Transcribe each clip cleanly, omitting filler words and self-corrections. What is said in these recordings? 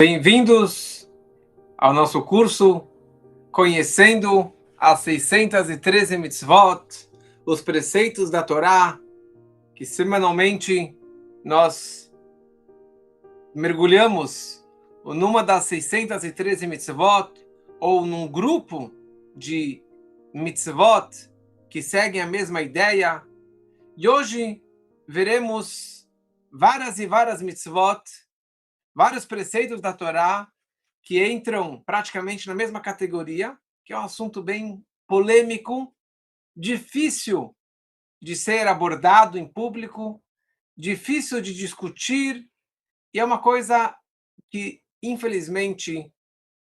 Bem-vindos ao nosso curso Conhecendo as 613 Mitzvot, os preceitos da Torá, que semanalmente nós mergulhamos numa das 613 Mitzvot ou num grupo de Mitzvot que seguem a mesma ideia. E hoje veremos várias e várias Mitzvot, vários preceitos da Torá que entram praticamente na mesma categoria, que é um assunto bem polêmico, difícil de ser abordado em público, difícil de discutir, e é uma coisa que, infelizmente,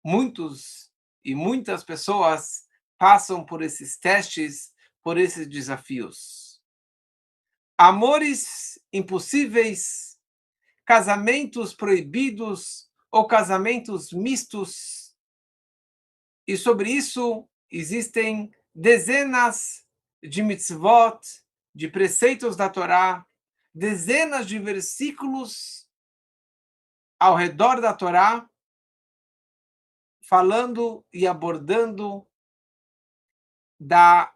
muitos e muitas pessoas passam por esses testes, por esses desafios. Amores impossíveis, casamentos proibidos ou casamentos mistos. E sobre isso existem dezenas de mitzvot, de preceitos da Torá, dezenas de versículos ao redor da Torá, falando e abordando da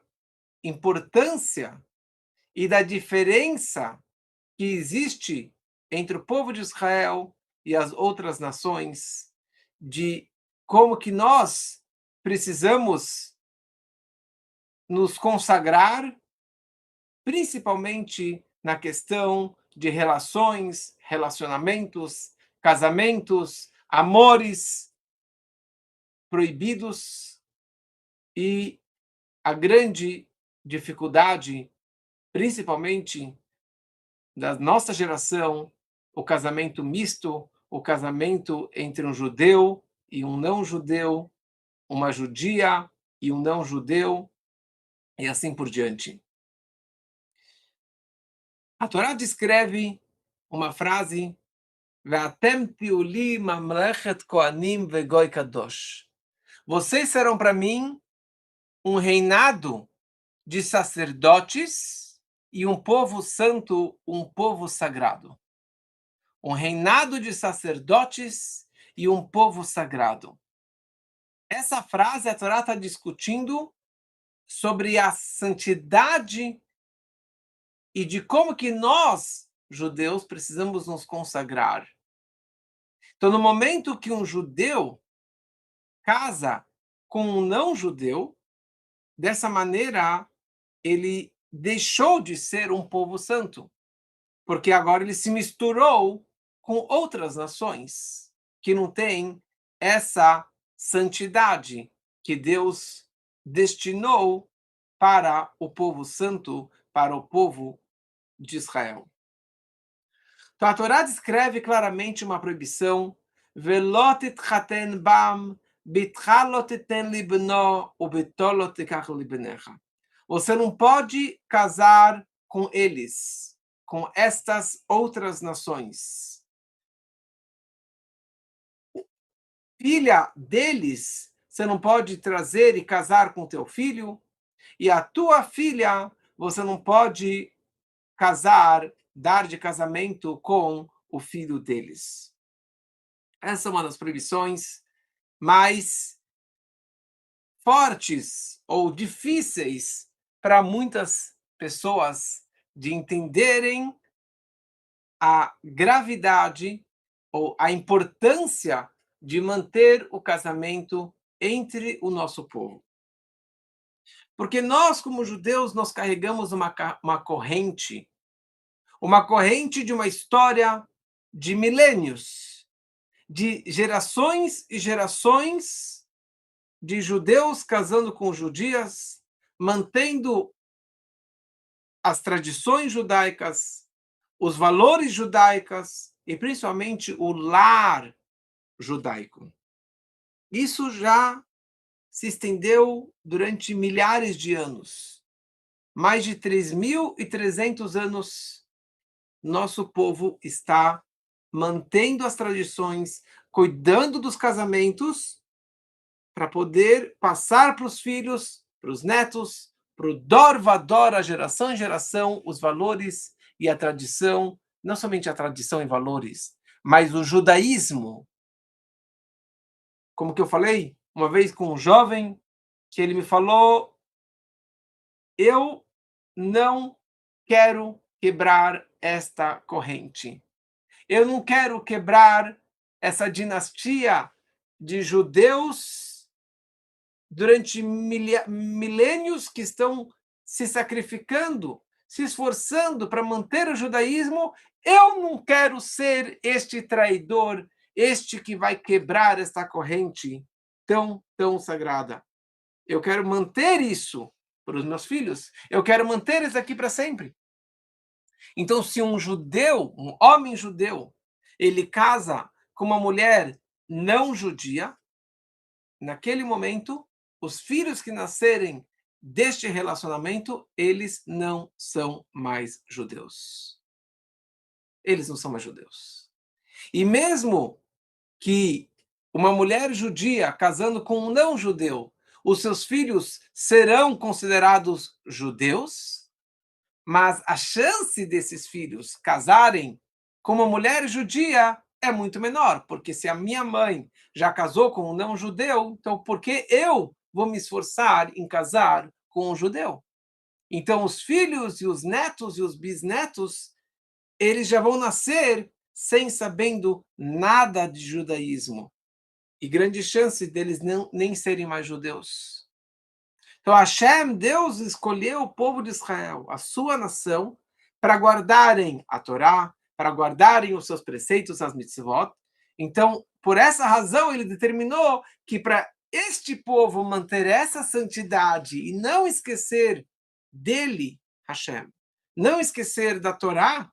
importância e da diferença que existe entre o povo de Israel e as outras nações, de como que nós precisamos nos consagrar, principalmente na questão de relações, relacionamentos, casamentos, amores proibidos, e a grande dificuldade, principalmente da nossa geração, o casamento misto, o casamento entre um judeu e um não-judeu, uma judia e um não-judeu, e assim por diante. A Torá descreve uma frase: "Ve'atem tihu li mamlechet kohanim vegoy kadosh." Vocês serão para mim um reinado de sacerdotes e um povo santo, um povo sagrado. Um reinado de sacerdotes e um povo sagrado. Essa frase a Torá está discutindo sobre a santidade e de como que nós, judeus, precisamos nos consagrar. Então, no momento que um judeu casa com um não-judeu, dessa maneira ele deixou de ser um povo santo, porque agora ele se misturou com outras nações que não têm essa santidade que Deus destinou para o povo santo, para o povo de Israel. Então a Torá descreve claramente uma proibição: "Velot titchaten bam, bitcha lo titen libno, ubito lo tikach libnecha." Você não pode casar com eles, com estas outras nações. Filha deles, você não pode trazer e casar com teu filho, e a tua filha, você não pode casar, dar de casamento com o filho deles. Essa é uma das proibições mais fortes ou difíceis para muitas pessoas de entenderem a gravidade ou a importância de manter o casamento entre o nosso povo. Porque nós, como judeus, nós carregamos uma corrente de uma história de milênios, de gerações e gerações de judeus casando com judias, mantendo as tradições judaicas, os valores judaicos e principalmente o lar judaico. Isso já se estendeu durante milhares de anos. Mais de 3.300 anos, nosso povo está mantendo as tradições, cuidando dos casamentos, para poder passar para os filhos, para os netos, para o Dor Vador, a geração em geração, os valores e a tradição, não somente a tradição e valores, mas o judaísmo, como que eu falei uma vez com um jovem, que ele me falou: eu não quero quebrar esta corrente. Eu não quero quebrar essa dinastia de judeus durante milênios que estão se sacrificando, se esforçando para manter o judaísmo. Eu não quero ser este traidor, este que vai quebrar esta corrente tão sagrada. Eu quero manter isso para os meus filhos. Eu quero manter isso aqui para sempre. Então, se um judeu, um homem judeu, ele casa com uma mulher não judia, naquele momento, os filhos que nascerem deste relacionamento, eles não são mais judeus. Eles não são mais judeus. E mesmo que uma mulher judia casando com um não judeu, os seus filhos serão considerados judeus, mas a chance desses filhos casarem com uma mulher judia é muito menor, porque se a minha mãe já casou com um não judeu, então por que eu vou me esforçar em casar com um judeu? Então os filhos e os netos e os bisnetos, eles já vão nascer sem sabendo nada de judaísmo. E grande chance deles nem serem mais judeus. Então, Hashem, Deus, escolheu o povo de Israel, a sua nação, para guardarem a Torá, para guardarem os seus preceitos, as mitzvot. Então, por essa razão, ele determinou que para este povo manter essa santidade e não esquecer dele, Hashem, não esquecer da Torá,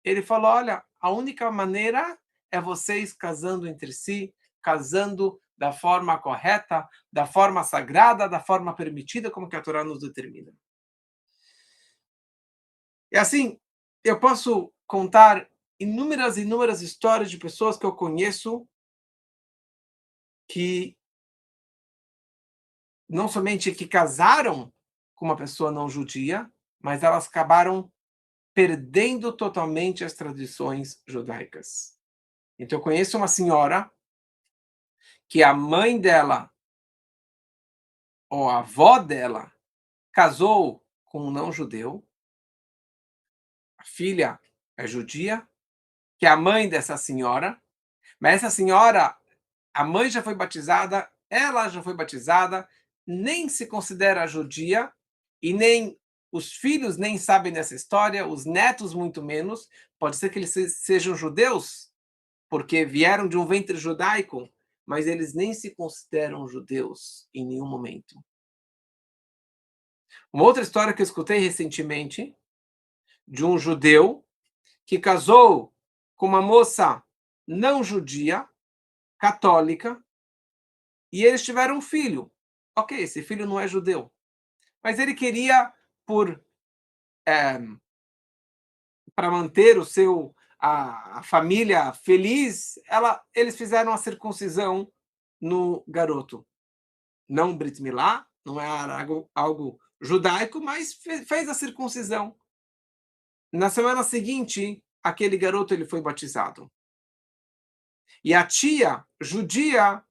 ele falou: olha, a única maneira é vocês casando entre si, casando da forma correta, da forma sagrada, da forma permitida, como que a Torá nos determina. E assim, eu posso contar inúmeras histórias de pessoas que eu conheço que não somente que casaram com uma pessoa não judia, mas elas acabaram perdendo totalmente as tradições judaicas. Então, eu conheço uma senhora que a mãe dela, ou a avó dela, casou com um não judeu, a filha é judia, que é a mãe dessa senhora, mas essa senhora, a mãe já foi batizada, ela já foi batizada, nem se considera judia, e nem os filhos nem sabem dessa história, os netos muito menos. Pode ser que eles sejam judeus, porque vieram de um ventre judaico, mas eles nem se consideram judeus em nenhum momento. Uma outra história que eu escutei recentemente, de um judeu que casou com uma moça não judia, católica, e eles tiveram um filho. Ok, esse filho não é judeu, mas ele queria, por para manter a família feliz, eles fizeram a circuncisão no garoto. Não Brit Milá, não é algo judaico, mas fez a circuncisão. Na semana seguinte, aquele garoto ele foi batizado. E a tia judia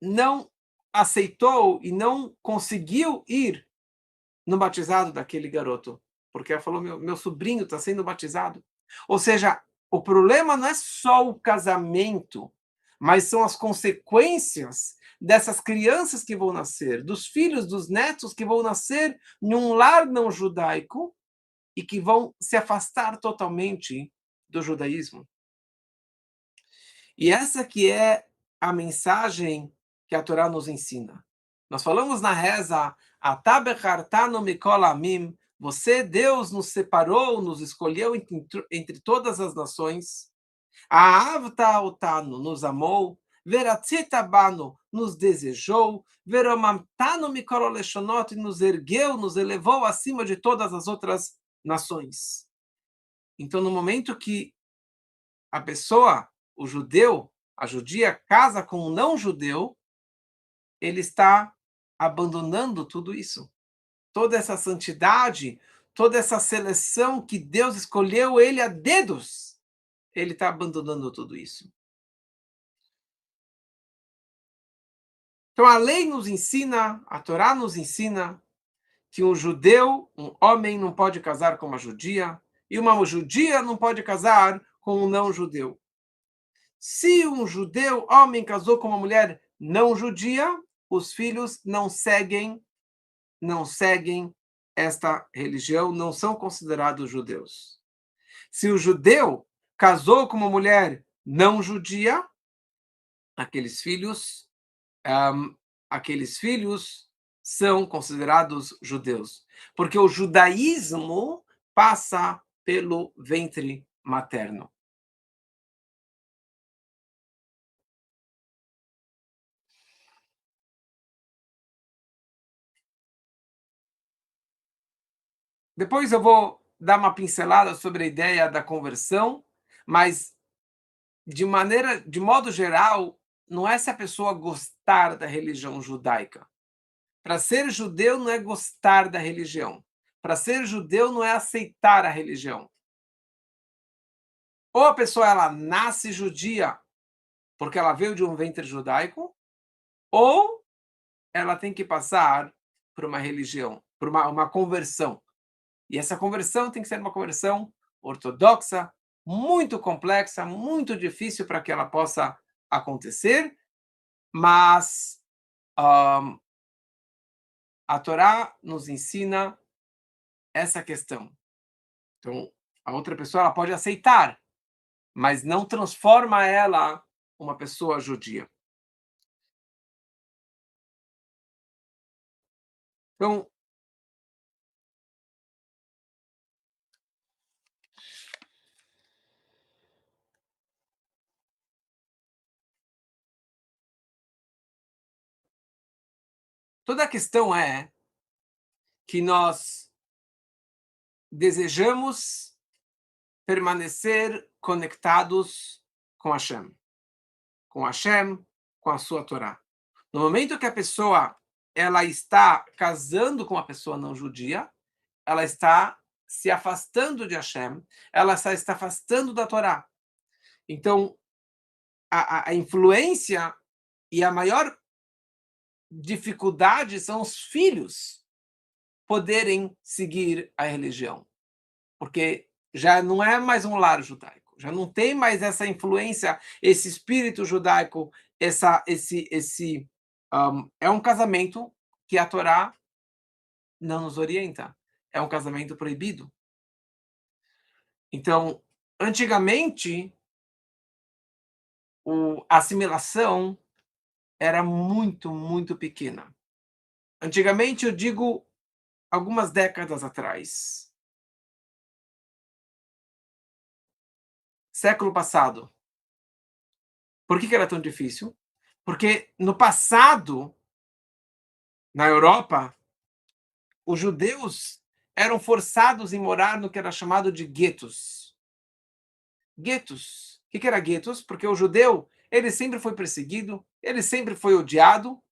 não aceitou e não conseguiu ir no batizado daquele garoto, porque ela falou: meu sobrinho está sendo batizado. Ou seja, o problema não é só o casamento, mas são as consequências dessas crianças que vão nascer, dos filhos, dos netos que vão nascer em um lar não judaico e que vão se afastar totalmente do judaísmo. E essa que é a mensagem que a Torá nos ensina. Nós falamos na reza, Atabechartanu mikol amim, você, Deus, nos separou, nos escolheu entre todas as nações. Ahavta otanu, nos amou. Veratzita banu, nos desejou. Veromamtanu mikol leshonot, nos ergueu, nos elevou acima de todas as outras nações. Então, no momento que a pessoa, o judeu, a judia, casa com um não judeu, ele está abandonando tudo isso. Toda essa santidade, toda essa seleção que Deus escolheu ele a dedos, ele está abandonando tudo isso. Então a lei nos ensina, a Torá nos ensina que um judeu, um homem, não pode casar com uma judia, e uma judia não pode casar com um não judeu. Se um judeu, homem, casou com uma mulher não judia, os filhos não seguem esta religião, não são considerados judeus. Se o judeu casou com uma mulher não judia, aqueles filhos, aqueles filhos são considerados judeus, porque o judaísmo passa pelo ventre materno. Depois eu vou dar uma pincelada sobre a ideia da conversão, mas de modo geral, não é se a pessoa gostar da religião judaica. Para ser judeu não é gostar da religião. Para ser judeu não é aceitar a religião. Ou a pessoa ela nasce judia porque ela veio de um ventre judaico, ou ela tem que passar por uma religião, por uma conversão. E essa conversão tem que ser uma conversão ortodoxa, muito complexa, muito difícil para que ela possa acontecer, mas a Torá nos ensina essa questão. Então, a outra pessoa ela pode aceitar, mas não transforma ela uma pessoa judia. Então, toda a questão é que nós desejamos permanecer conectados com Hashem, com a sua Torá. No momento que a pessoa ela está casando com uma pessoa não judia, ela está se afastando de Hashem, ela está afastando da Torá. Então, a influência e a maior dificuldade são os filhos poderem seguir a religião, porque já não é mais um lar judaico, já não tem mais essa influência, esse espírito judaico, é um casamento que a Torá não nos orienta, é um casamento proibido. Então, antigamente, a assimilação era muito, muito pequena. Antigamente, eu digo algumas décadas atrás. Século passado. Por que era tão difícil? Porque no passado, na Europa, os judeus eram forçados a morar no que era chamado de guetos. Guetos. O que era guetos? Porque o judeu, ele sempre foi perseguido, ele sempre foi odiado,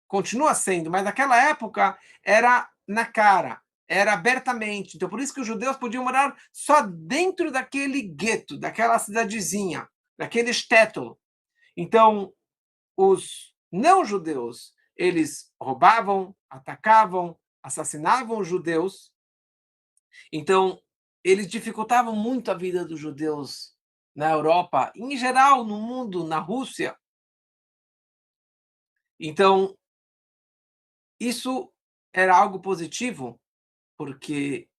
continua sendo, mas naquela época era na cara, era abertamente. Então, por isso que os judeus podiam morar só dentro daquele gueto, daquela cidadezinha, daquele shtetl. Então, os não-judeus, eles roubavam, atacavam, assassinavam os judeus. Então, eles dificultavam muito a vida dos judeus na Europa, em geral, no mundo, na Rússia. Então, isso era algo positivo, porque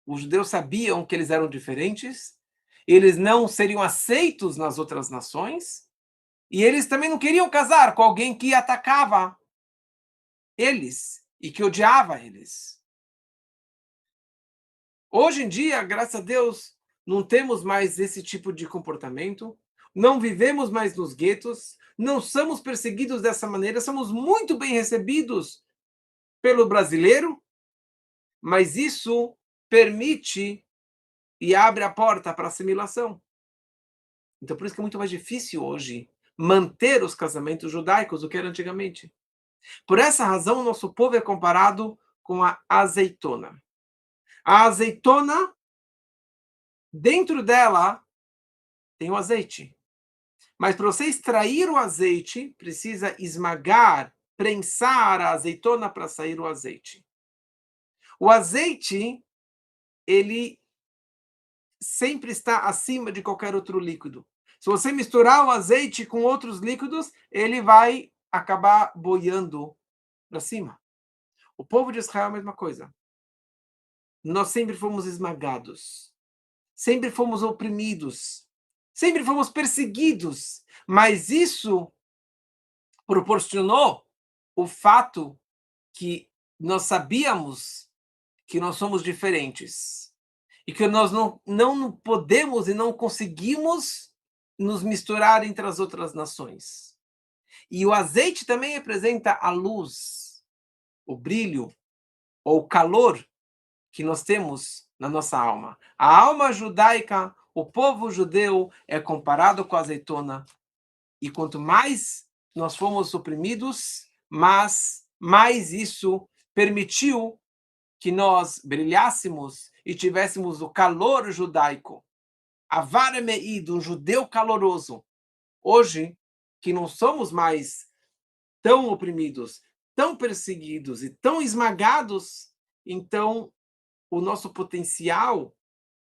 os judeus sabiam que eles eram diferentes, eles não seriam aceitos nas outras nações, e eles também não queriam casar com alguém que atacava eles e que odiava eles. Hoje em dia, graças a Deus, não temos mais esse tipo de comportamento, não vivemos mais nos guetos, não somos perseguidos dessa maneira, somos muito bem recebidos pelo brasileiro, mas isso permite e abre a porta para a assimilação. Então, por isso que é muito mais difícil hoje manter os casamentos judaicos do que era antigamente. Por essa razão, o nosso povo é comparado com a azeitona. A azeitona, dentro dela, tem o azeite. Mas para você extrair o azeite, precisa esmagar prensar a azeitona para sair o azeite. O azeite, ele sempre está acima de qualquer outro líquido. Se você misturar o azeite com outros líquidos, ele vai acabar boiando para cima. O povo de Israel é a mesma coisa. Nós sempre fomos esmagados, sempre fomos oprimidos, sempre fomos perseguidos, mas isso proporcionou o fato que nós sabíamos que nós somos diferentes e que nós não podemos e não conseguimos nos misturar entre as outras nações. E o azeite também representa a luz, o brilho ou o calor que nós temos na nossa alma. A alma judaica, o povo judeu, é comparado com a azeitona. E quanto mais nós fomos oprimidos, mais isso permitiu que nós brilhássemos e tivéssemos o calor judaico. Avar Meid, um judeu caloroso. Hoje, que não somos mais tão oprimidos, tão perseguidos e tão esmagados, então o nosso potencial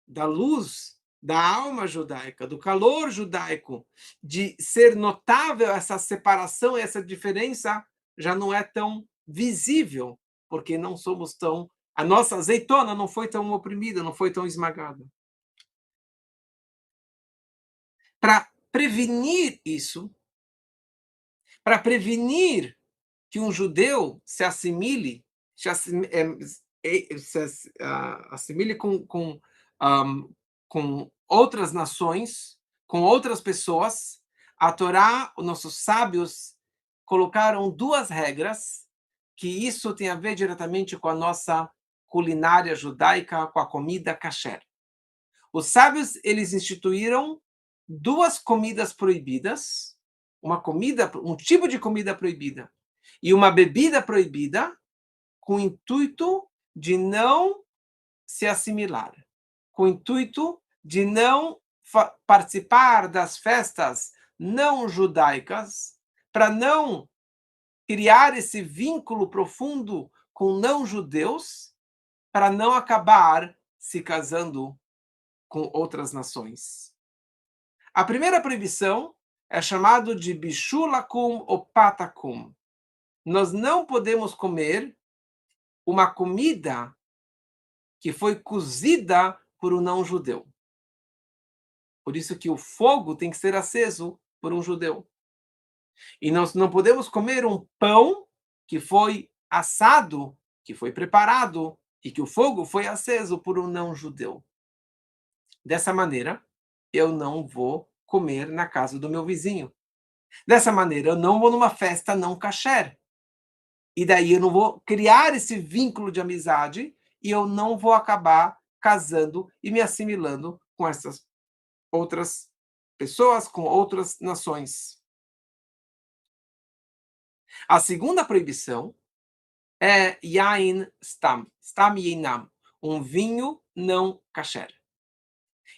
da luz, da alma judaica, do calor judaico, de ser notável essa separação, essa diferença, já não é tão visível, porque não somos tão. A nossa azeitona não foi tão oprimida, não foi tão esmagada. Para prevenir isso, para prevenir que um judeu se assimile, assimile com outras nações, com outras pessoas, a Torá, os nossos sábios colocaram duas regras, que isso tem a ver diretamente com a nossa culinária judaica, com a comida kasher. Os sábios, eles instituíram duas comidas proibidas, um tipo de comida proibida e uma bebida proibida, com o intuito de não se assimilar, com o intuito de não participar das festas não judaicas, para não criar esse vínculo profundo com não judeus, para não acabar se casando com outras nações. A primeira proibição é chamado de bishulakum ou patakum. Nós não podemos comer uma comida que foi cozida por um não-judeu. Por isso que o fogo tem que ser aceso por um judeu. E nós não podemos comer um pão que foi assado, que foi preparado, e que o fogo foi aceso por um não-judeu. Dessa maneira, eu não vou comer na casa do meu vizinho. Dessa maneira, eu não vou numa festa não kasher. E daí eu não vou criar esse vínculo de amizade e eu não vou acabar casando e me assimilando com essas outras pessoas, com outras nações. A segunda proibição é Yain Stam, Stam Yinam, um vinho não kasher.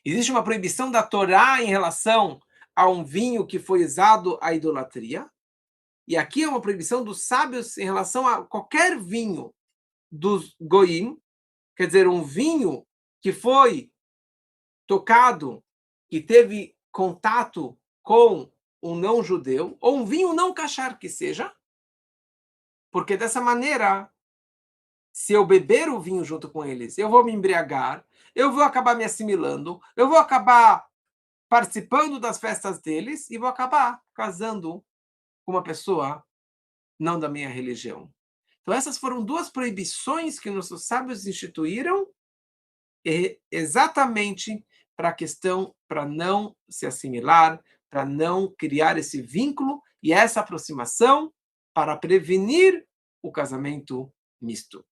Existe uma proibição da Torá em relação a um vinho que foi usado à idolatria. E aqui é uma proibição dos sábios em relação a qualquer vinho dos goim, quer dizer, um vinho que foi tocado, que teve contato com um não-judeu, ou um vinho não kasher que seja, porque dessa maneira, se eu beber o vinho junto com eles, eu vou me embriagar, eu vou acabar me assimilando, eu vou acabar participando das festas deles e vou acabar casando com uma pessoa não da minha religião. Então, essas foram duas proibições que nossos sábios instituíram exatamente para a questão, para não se assimilar, para não criar esse vínculo e essa aproximação para prevenir o casamento misto.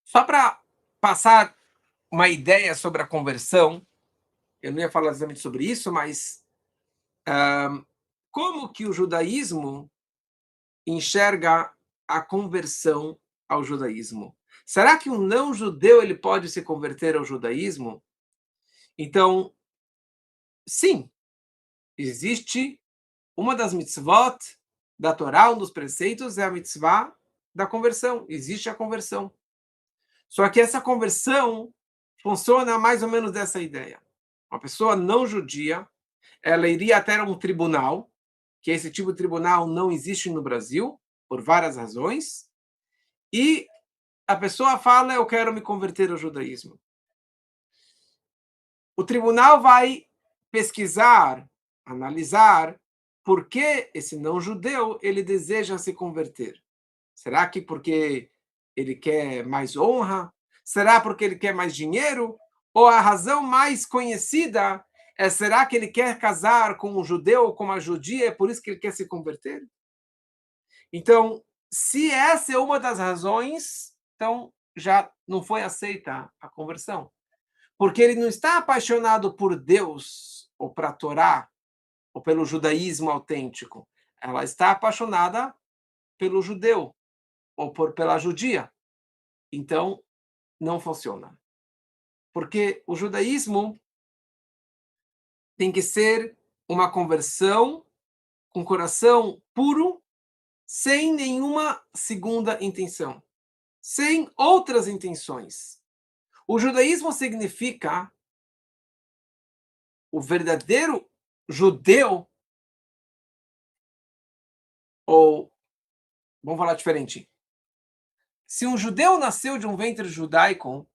Só para passar uma ideia sobre a conversão, eu não ia falar exatamente sobre isso, mas Como que o judaísmo enxerga a conversão ao judaísmo? Será que um não judeu ele pode se converter ao judaísmo? Então, sim, existe uma das mitzvot da Torá, um dos preceitos é a mitzvah da conversão. Existe a conversão. Só que essa conversão funciona mais ou menos dessa ideia. Uma pessoa não judia, ela iria até um tribunal, que esse tipo de tribunal não existe no Brasil, por várias razões, e a pessoa fala, eu quero me converter ao judaísmo. O tribunal vai pesquisar, analisar por que esse não-judeu ele deseja se converter. Será que porque ele quer mais honra? Será porque ele quer mais dinheiro? Ou a razão mais conhecida é, será que ele quer casar com um judeu ou com uma judia, é por isso que ele quer se converter? Então, se essa é uma das razões, então já não foi aceita a conversão. Porque ele não está apaixonado por Deus, ou para a Torá, ou pelo judaísmo autêntico. Ela está apaixonada pelo judeu, ou pela judia. Então, não funciona. Porque o judaísmo tem que ser uma conversão com coração puro, sem nenhuma segunda intenção, sem outras intenções. O judaísmo significa o verdadeiro judeu, ou, vamos falar diferente, se um judeu nasceu de um ventre judaico,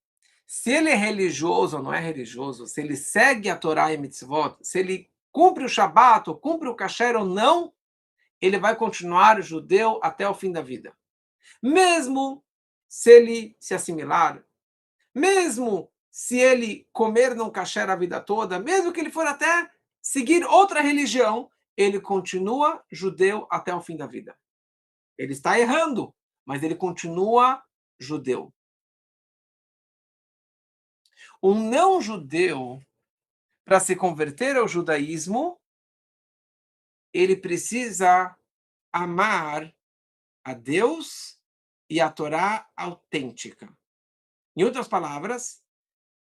se ele é religioso ou não é religioso, se ele segue a Torá e mitzvot, se ele cumpre o Shabat, ou cumpre o kasher ou não, ele vai continuar judeu até o fim da vida. Mesmo se ele se assimilar, mesmo se ele comer não kasher a vida toda, mesmo que ele for até seguir outra religião, ele continua judeu até o fim da vida. Ele está errando, mas ele continua judeu. Um não-judeu, para se converter ao judaísmo, ele precisa amar a Deus e a Torá autêntica. Em outras palavras,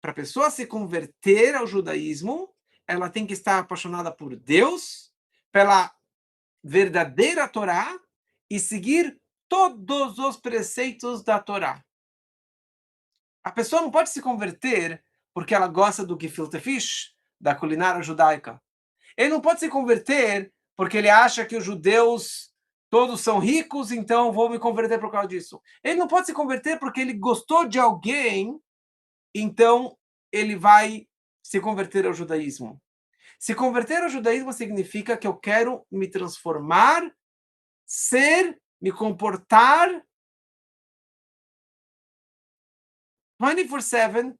para a pessoa se converter ao judaísmo, ela tem que estar apaixonada por Deus, pela verdadeira Torá e seguir todos os preceitos da Torá. A pessoa não pode se converter porque ela gosta do gefilte fish, da culinária judaica. Ele não pode se converter porque ele acha que os judeus todos são ricos, então vou me converter por causa disso. Ele não pode se converter porque ele gostou de alguém, então ele vai se converter ao judaísmo. Se converter ao judaísmo significa que eu quero me transformar, ser, me comportar 24/7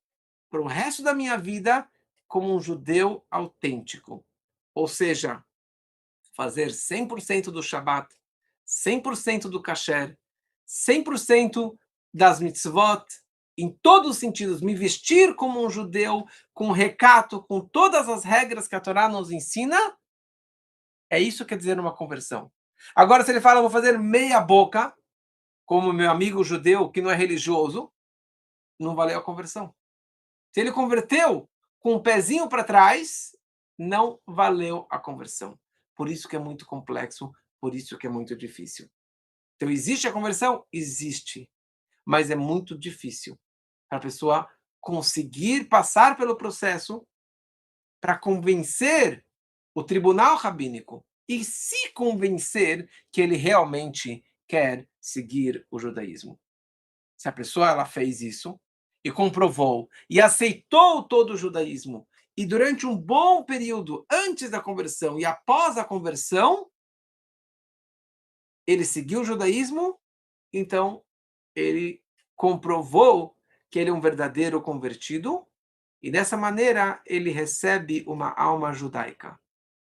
para o resto da minha vida como um judeu autêntico. Ou seja, fazer 100% do Shabat, 100% do kasher, 100% das mitzvot, em todos os sentidos, me vestir como um judeu, com recato, com todas as regras que a Torá nos ensina, é isso que quer dizer uma conversão. Agora, se ele fala, vou fazer meia boca, como meu amigo judeu que não é religioso, não valeu a conversão. Se ele converteu com o pezinho para trás, não valeu a conversão. Por isso que é muito complexo, por isso que é muito difícil. Então, existe a conversão? Existe. Mas é muito difícil para a pessoa conseguir passar pelo processo para convencer o tribunal rabínico e se convencer que ele realmente quer seguir o judaísmo. Se a pessoa ela fez isso e comprovou e aceitou todo o judaísmo e durante um bom período antes da conversão e após a conversão, ele seguiu o judaísmo, então ele comprovou que ele é um verdadeiro convertido e dessa maneira ele recebe uma alma judaica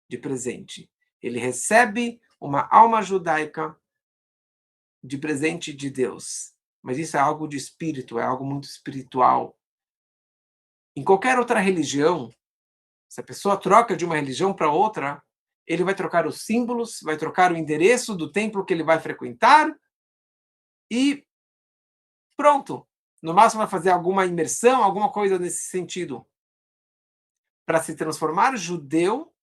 de presente. Ele recebe uma alma judaica de presente de Deus. Mas isso é algo de espírito, é algo muito espiritual. Em qualquer outra religião, se a pessoa troca de uma religião para outra, ele vai trocar os símbolos, vai trocar o endereço do templo que ele vai frequentar e pronto. No máximo vai fazer alguma imersão, alguma coisa nesse sentido. Para se transformar judeu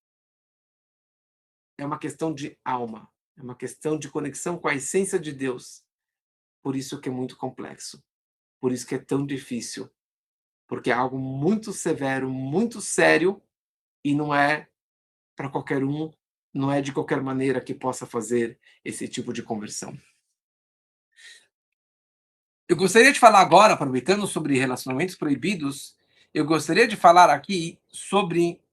é uma questão de alma, é uma questão de conexão com a essência de Deus. Por isso que é muito complexo, por isso que é tão difícil, porque é algo muito severo, muito sério e não é para qualquer um, não é de qualquer maneira que possa fazer esse tipo de conversão. Eu gostaria de falar agora, aproveitando sobre relacionamentos proibidos, eu gostaria de falar aqui sobre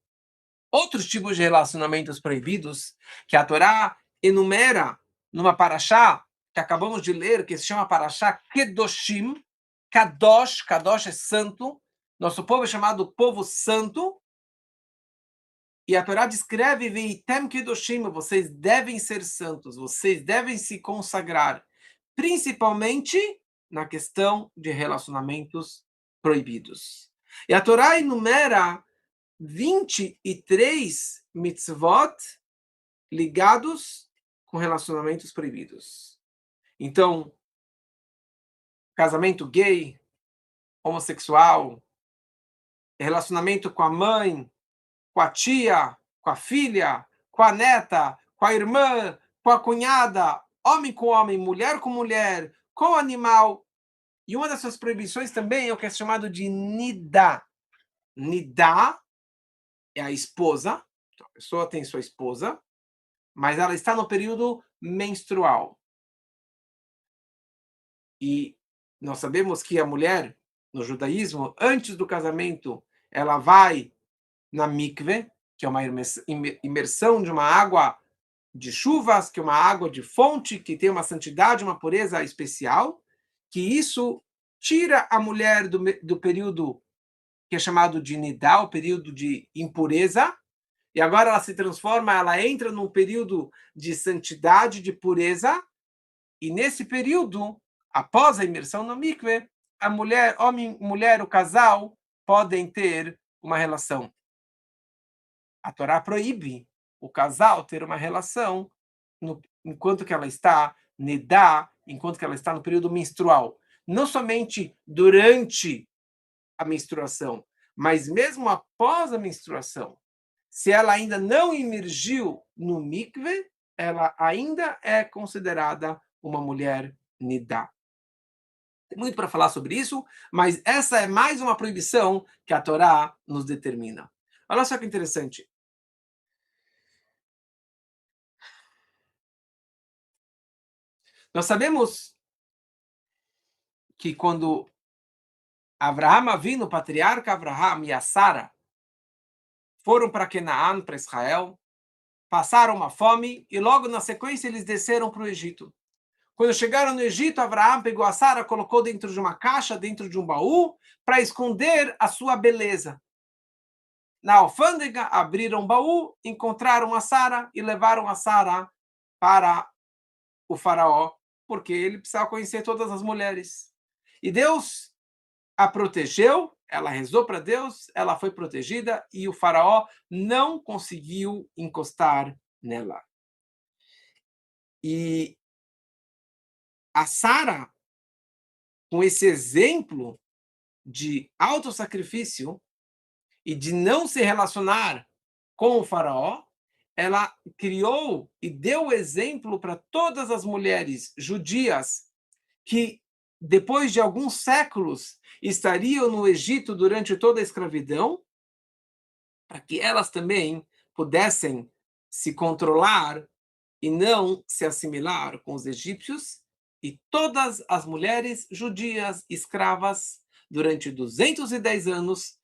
outros tipos de relacionamentos proibidos que a Torá enumera numa paraxá que acabamos de ler, que se chama paraxá Kedoshim. Kadosh, Kadosh é santo, nosso povo é chamado povo santo, e a Torá descreve, Veitem Kedoshim, vocês devem ser santos, vocês devem se consagrar, principalmente na questão de relacionamentos proibidos. E a Torá enumera 23 mitzvot ligados com relacionamentos proibidos. Então, casamento gay, homossexual, relacionamento com a mãe, com a tia, com a filha, com a neta, com a irmã, com a cunhada, homem com homem, mulher com mulher, com animal. E uma dessas proibições também é o que é chamado de nidá. Nidá é a esposa, então a pessoa tem sua esposa, mas ela está no período menstrual. E nós sabemos que a mulher, no judaísmo, antes do casamento, ela vai na mikve, que é uma imersão de uma água de chuvas, que é uma água de fonte, que tem uma santidade, uma pureza especial, que isso tira a mulher do período que é chamado de nidá, o período de impureza, e agora ela se transforma, ela entra num período de santidade, de pureza, e nesse período, após a imersão no mikve, a mulher, homem, mulher, o casal, podem ter uma relação. A Torá proíbe o casal ter uma relação enquanto que ela está nidá, enquanto que ela está no período menstrual. Não somente durante a menstruação, mas mesmo após a menstruação. Se ela ainda não imergiu no mikve, ela ainda é considerada uma mulher nidá. Tem muito para falar sobre isso, mas essa é mais uma proibição que a Torá nos determina. Olha só que interessante. Nós sabemos que quando Avraham Avinu, o patriarca Avraham e a Sara foram para Canaã, para Israel, passaram uma fome e logo na sequência eles desceram para o Egito. Quando chegaram no Egito, Avraham pegou a Sara, colocou dentro de uma caixa, dentro de um baú, para esconder a sua beleza. Na alfândega, abriram o baú, encontraram a Sara e levaram a Sara para o faraó, porque ele precisava conhecer todas as mulheres. E Deus a protegeu, ela rezou para Deus, ela foi protegida e o faraó não conseguiu encostar nela. E a Sara, com esse exemplo de autossacrifício e de não se relacionar com o faraó, ela criou e deu exemplo para todas as mulheres judias que, depois de alguns séculos, estariam no Egito durante toda a escravidão, para que elas também pudessem se controlar e não se assimilar com os egípcios, e todas as mulheres judias escravas, durante 210 anos,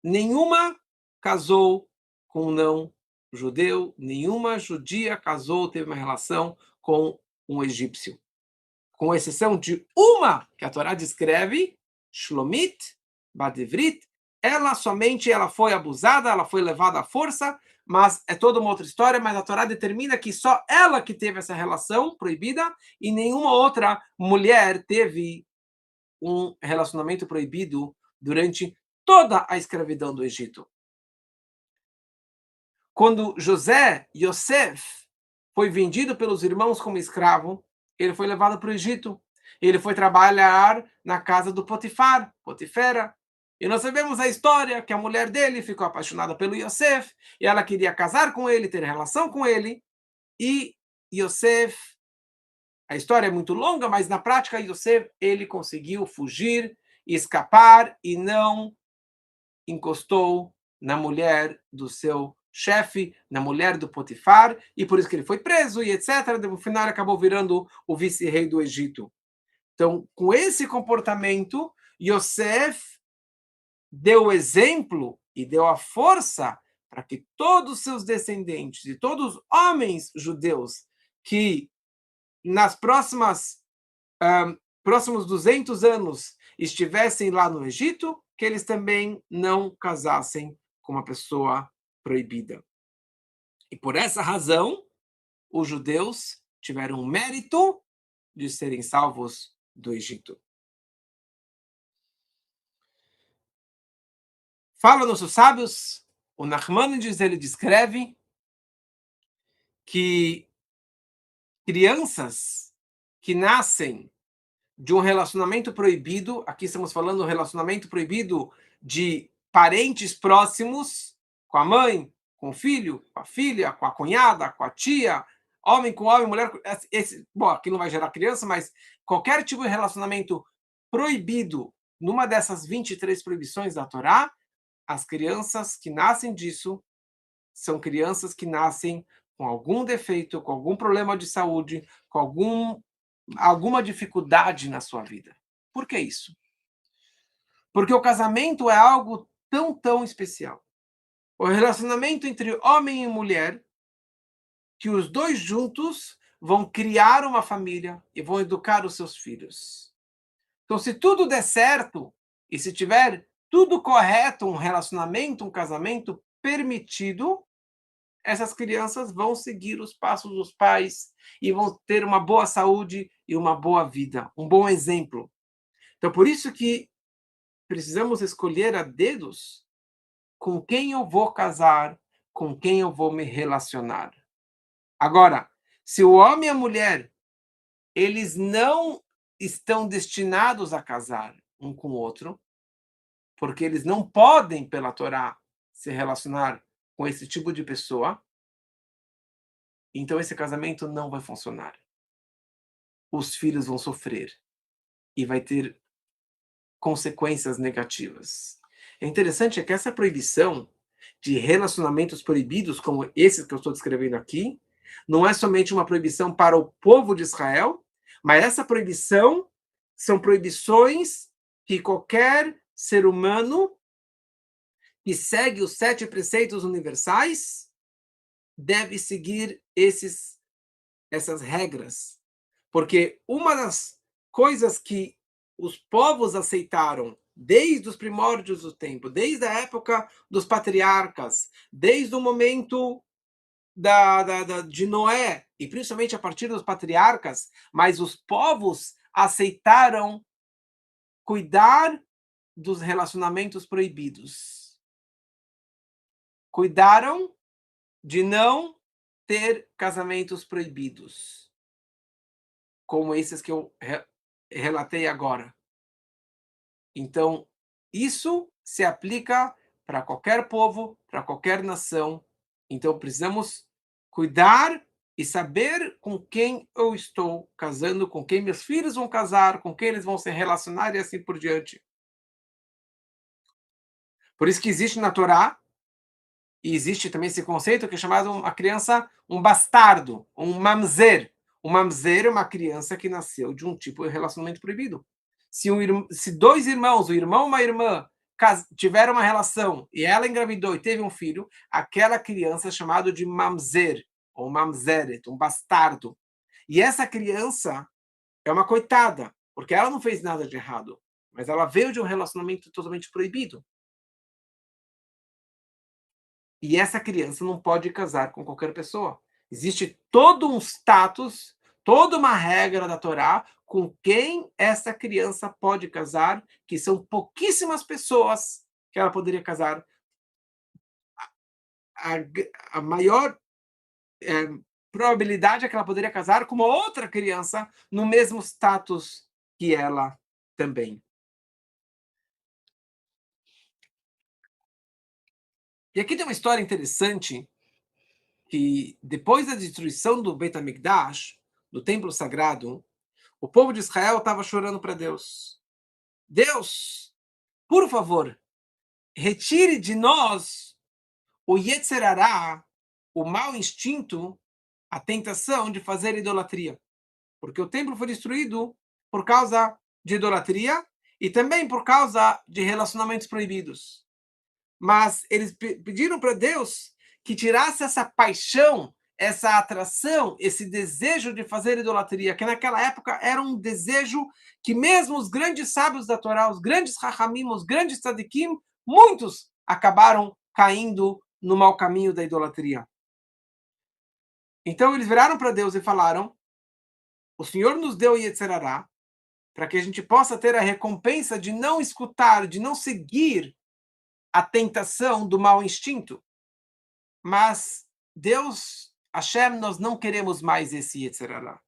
nenhuma casou com um não judeu, nenhuma judia casou, teve uma relação com um egípcio. Com exceção de uma que a Torá descreve, Shlomit, Badevrit, ela foi abusada, ela foi levada à força, mas é toda uma outra história, mas a Torá determina que só ela que teve essa relação proibida e nenhuma outra mulher teve um relacionamento proibido durante toda a escravidão do Egito. Quando José, Yosef, foi vendido pelos irmãos como escravo, ele foi levado para o Egito. Ele foi trabalhar na casa do Potifar, Potifera. E nós sabemos a história que a mulher dele ficou apaixonada pelo Yosef e ela queria casar com ele, ter relação com ele. E Yosef, a história é muito longa, mas na prática Yosef ele conseguiu fugir, escapar e não encostou na mulher do seu chefe, na mulher do Potifar, e por isso que ele foi preso e etc. No final ele acabou virando o vice-rei do Egito. Então, com esse comportamento, Yosef deu o exemplo e deu a força para que todos os seus descendentes e todos os homens judeus que nas próximos 200 anos estivessem lá no Egito, que eles também não casassem com uma pessoa proibida. E por essa razão, os judeus tiveram o mérito de serem salvos do Egito. Fala nossos sábios, o Nachmanides ele descreve que crianças que nascem de um relacionamento proibido, aqui estamos falando do relacionamento proibido de parentes próximos, com a mãe, com o filho, com a filha, com a cunhada, com a tia, homem com homem, mulher com... Bom, aqui não vai gerar criança, mas qualquer tipo de relacionamento proibido, numa dessas 23 proibições da Torá, as crianças que nascem disso são crianças que nascem com algum defeito, com algum problema de saúde, com alguma dificuldade na sua vida. Por que isso? Porque o casamento é algo tão especial. O relacionamento entre homem e mulher, que os dois juntos vão criar uma família e vão educar os seus filhos. Então, se tudo der certo e se tiver tudo correto, um relacionamento, um casamento permitido, essas crianças vão seguir os passos dos pais e vão ter uma boa saúde e uma boa vida, um bom exemplo. Então, por isso que precisamos escolher a dedos com quem eu vou casar, com quem eu vou me relacionar. Agora, se o homem e a mulher, eles não estão destinados a casar um com o outro, porque eles não podem, pela Torá, se relacionar com esse tipo de pessoa, então esse casamento não vai funcionar. Os filhos vão sofrer e vai ter consequências negativas. É interessante que essa proibição de relacionamentos proibidos, como esses que eu estou descrevendo aqui, não é somente uma proibição para o povo de Israel, mas essa proibição são proibições que qualquer ser humano que segue os 7 preceitos universais deve seguir essas regras. Porque uma das coisas que os povos aceitaram desde os primórdios do tempo, desde a época dos patriarcas, desde o momento de Noé, e principalmente a partir dos patriarcas, mas os povos aceitaram cuidar dos relacionamentos proibidos. Cuidaram de não ter casamentos proibidos, como esses que eu relatei agora. Então, isso se aplica para qualquer povo, para qualquer nação. Então, precisamos cuidar e saber com quem eu estou casando, com quem meus filhos vão casar, com quem eles vão se relacionar e assim por diante. Por isso que existe na Torá, e existe também esse conceito que é chamado uma criança, um bastardo, um mamzer. Um mamzer é uma criança que nasceu de um tipo de relacionamento proibido. Se 2 irmãos, um irmão e uma irmã, tiveram uma relação e ela engravidou e teve um filho, aquela criança é chamada de mamzer, ou mamzeret, um bastardo. E essa criança é uma coitada, porque ela não fez nada de errado, mas ela veio de um relacionamento totalmente proibido. E essa criança não pode casar com qualquer pessoa. Existe todo um status, toda uma regra da Torá com quem essa criança pode casar, que são pouquíssimas pessoas que ela poderia casar. a maior probabilidade é que ela poderia casar com uma outra criança no mesmo status que ela também. E aqui tem uma história interessante que depois da destruição do Beit HaMikdash, do templo sagrado, o povo de Israel estava chorando para Deus. Deus, por favor, retire de nós o Yetzer Hará, o mau instinto, a tentação de fazer idolatria. Porque o templo foi destruído por causa de idolatria e também por causa de relacionamentos proibidos. Mas eles pediram para Deus que tirasse essa paixão, essa atração, esse desejo de fazer idolatria, que naquela época era um desejo que mesmo os grandes sábios da Torá, os grandes Rahamim, os grandes Tzadikim, muitos acabaram caindo no mau caminho da idolatria. Então eles viraram para Deus e falaram: o Senhor nos deu Yetzer Hará para que a gente possa ter a recompensa de não escutar, de não seguir a tentação do mau instinto. Mas Deus, Hashem, nós não queremos mais esse Yetzer Hará.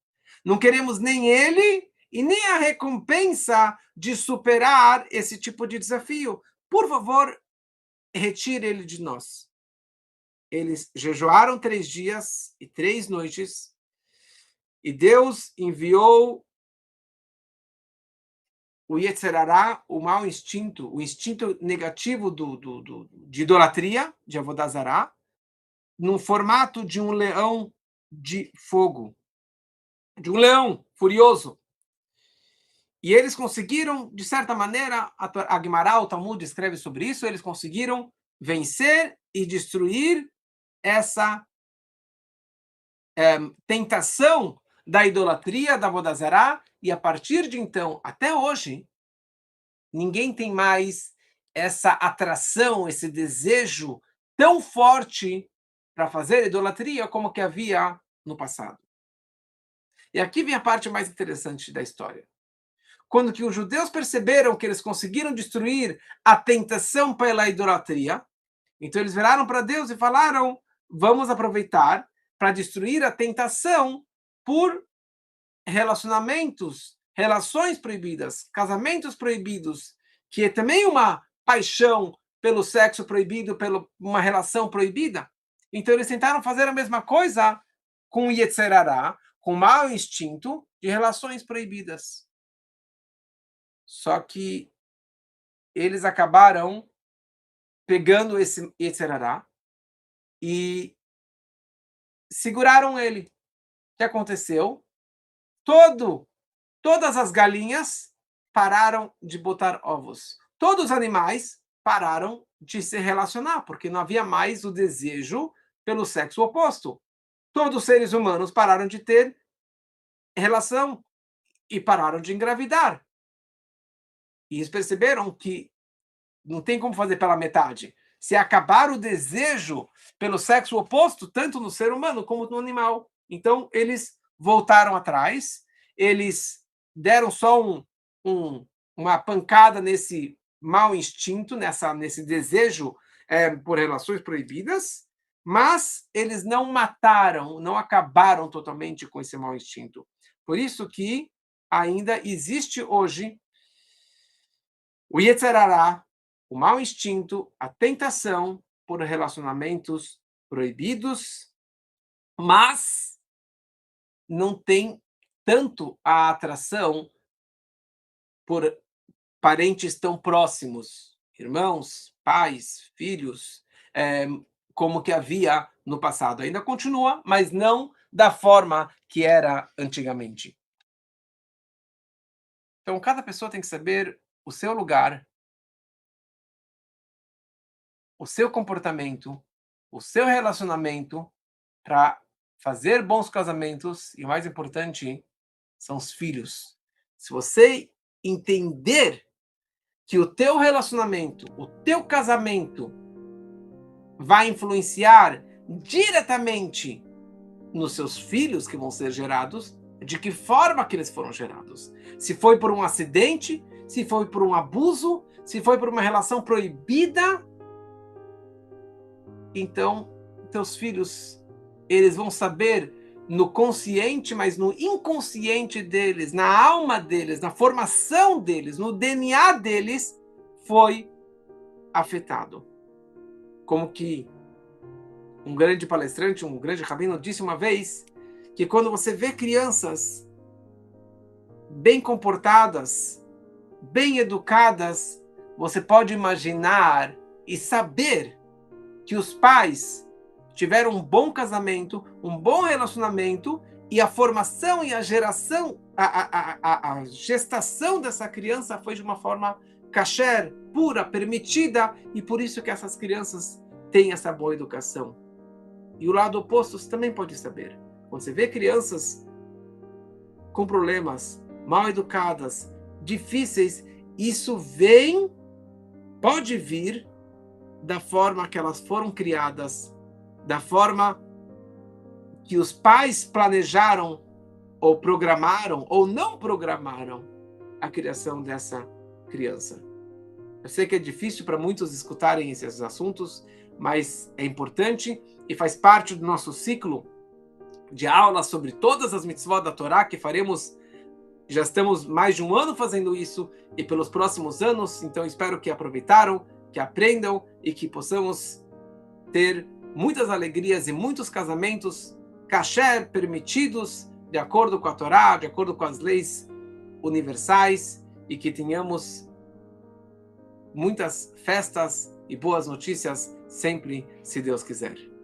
Não queremos nem ele e nem a recompensa de superar esse tipo de desafio. Por favor, retire ele de nós. Eles jejuaram 3 dias e 3 noites e Deus enviou o Yetzer Hará, o mau instinto, o instinto negativo de idolatria, de Avodah Zará, no formato de um leão de fogo, de um leão furioso. E eles conseguiram, de certa maneira, a Guimará, o Talmud escreve sobre isso, eles conseguiram vencer e destruir essa tentação da idolatria, da Avodah Zará, e a partir de então, até hoje, ninguém tem mais essa atração, esse desejo tão forte para fazer idolatria como que havia no passado. E aqui vem a parte mais interessante da história. Quando que os judeus perceberam que eles conseguiram destruir a tentação pela idolatria, então eles viraram para Deus e falaram: vamos aproveitar para destruir a tentação por relacionamentos, relações proibidas, casamentos proibidos, que é também uma paixão pelo sexo proibido, pela uma relação proibida. Então eles tentaram fazer a mesma coisa com o Yetzer Hará, com o mau instinto de relações proibidas. Só que eles acabaram pegando esse Yetzer Hará e seguraram ele. O que aconteceu? Todas as galinhas pararam de botar ovos. Todos os animais pararam de se relacionar, porque não havia mais o desejo pelo sexo oposto. Todos os seres humanos pararam de ter relação e pararam de engravidar. E eles perceberam que não tem como fazer pela metade. Se acabar o desejo pelo sexo oposto, tanto no ser humano como no animal. Então, eles voltaram atrás, eles deram só uma pancada nesse mau instinto, nesse desejo por relações proibidas, mas eles não mataram, não acabaram totalmente com esse mau instinto. Por isso que ainda existe hoje o Yetzer Hará, o mau instinto, a tentação por relacionamentos proibidos, mas não tem tanto a atração por parentes tão próximos, irmãos, pais, filhos, como que havia no passado. Ainda continua, mas não da forma que era antigamente. Então, cada pessoa tem que saber o seu lugar, o seu comportamento, o seu relacionamento para fazer bons casamentos e o mais importante são os filhos. Se você entender que o teu relacionamento, o teu casamento vai influenciar diretamente nos seus filhos que vão ser gerados, de que forma que eles foram gerados. Se foi por um acidente, se foi por um abuso, se foi por uma relação proibida, então teus filhos, eles vão saber no consciente, mas no inconsciente deles, na alma deles, na formação deles, no DNA deles, foi afetado. Como que um grande palestrante, um grande rabino disse uma vez, que quando você vê crianças bem comportadas, bem educadas, você pode imaginar e saber que os pais tiveram um bom casamento, um bom relacionamento, e a formação e a geração, a gestação dessa criança foi de uma forma kasher, pura, permitida, e por isso que essas crianças têm essa boa educação. E o lado oposto você também pode saber. Quando você vê crianças com problemas, mal educadas, difíceis, isso pode vir da forma que elas foram criadas, da forma que os pais planejaram, ou programaram, ou não programaram a criação dessa criança. Eu sei que é difícil para muitos escutarem esses assuntos, mas é importante e faz parte do nosso ciclo de aulas sobre todas as mitzvot da Torá que faremos. Já estamos mais de um ano fazendo isso e pelos próximos anos, então espero que aproveitaram, que aprendam e que possamos ter muitas alegrias e muitos casamentos kasher, permitidos, de acordo com a Torá, de acordo com as leis universais, e que tenhamos muitas festas e boas notícias sempre, se Deus quiser.